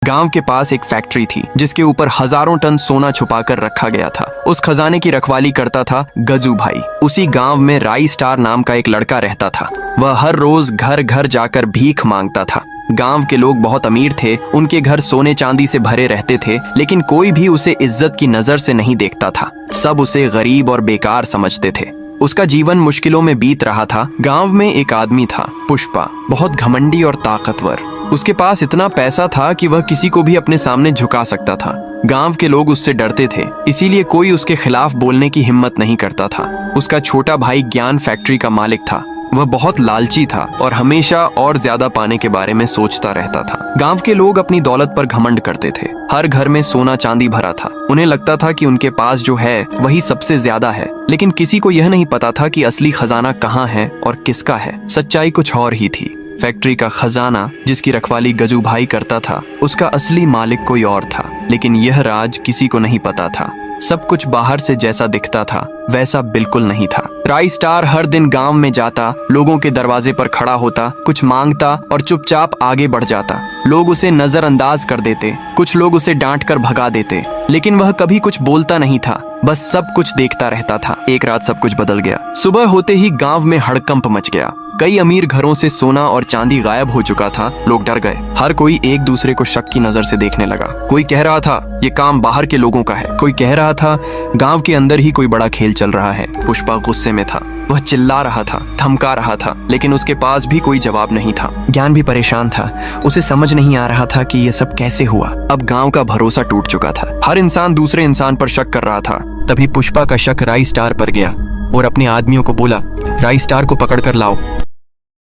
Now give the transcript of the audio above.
गांव के पास एक फैक्ट्री थी जिसके ऊपर हजारों टन सोना छुपा कर रखा गया था। उस खजाने की रखवाली करता था गजू भाई। उसी गांव में राई स्टार नाम का एक लड़का रहता था। वह हर रोज घर घर जाकर भीख मांगता था। गांव के लोग बहुत अमीर थे, उनके घर सोने चांदी से भरे रहते थे, लेकिन कोई भी उसे इज्जत की नजर से नहीं देखता था। सब उसे गरीब और बेकार समझते थे। उसका जीवन मुश्किलों में बीत रहा था। गांव में एक आदमी था, पुष्पा, बहुत घमंडी और ताकतवर। उसके पास इतना पैसा था कि वह किसी को भी अपने सामने झुका सकता था। गांव के लोग उससे डरते थे, इसीलिए कोई उसके खिलाफ बोलने की हिम्मत नहीं करता था। उसका छोटा भाई ज्ञान फैक्ट्री का मालिक था। वह बहुत लालची था और हमेशा और ज्यादा पाने के बारे में सोचता रहता था। गांव के लोग अपनी दौलत पर घमंड करते थे। हर घर में सोना चांदी भरा था। उन्हें लगता था कि उनके पास जो है वही सबसे ज्यादा है, लेकिन किसी को यह नहीं पता था कि असली खजाना कहाँ है और किसका है। सच्चाई कुछ और ही थी। फैक्ट्री का खजाना जिसकी रखवाली गजू भाई करता था, उसका असली मालिक कोई और था, लेकिन यह राज किसी को नहीं पता था। सब कुछ बाहर से जैसा दिखता था वैसा बिल्कुल नहीं था। राई स्टार हर दिन गांव में जाता, लोगों के दरवाजे पर खड़ा होता, कुछ मांगता और चुपचाप आगे बढ़ जाता। लोग उसे नजरअंदाज कर देते, कुछ लोग उसे डांट कर भगा देते, लेकिन वह कभी कुछ बोलता नहीं था, बस सब कुछ देखता रहता था। एक रात सब कुछ बदल गया। सुबह होते ही गांव में हड़कंप मच गया। कई अमीर घरों से सोना और चांदी गायब हो चुका था। लोग डर गए। हर कोई एक दूसरे को शक की नजर से देखने लगा। कोई कह रहा था ये काम बाहर के लोगों का है, कोई कह रहा था गांव के अंदर ही कोई बड़ा खेल चल रहा है। पुष्पा गुस्से में था। वह चिल्ला रहा था, धमका रहा था, लेकिन उसके पास भी कोई जवाब नहीं था। ज्ञान भी परेशान था। उसे समझ नहीं आ रहा था कि यह सब कैसे हुआ। अब गांव का भरोसा टूट चुका था। हर इंसान दूसरे इंसान पर शक कर रहा था। तभी पुष्पा का शक राई स्टार पर गया और अपने आदमियों को बोला, राई स्टार को पकड़ कर लाओ।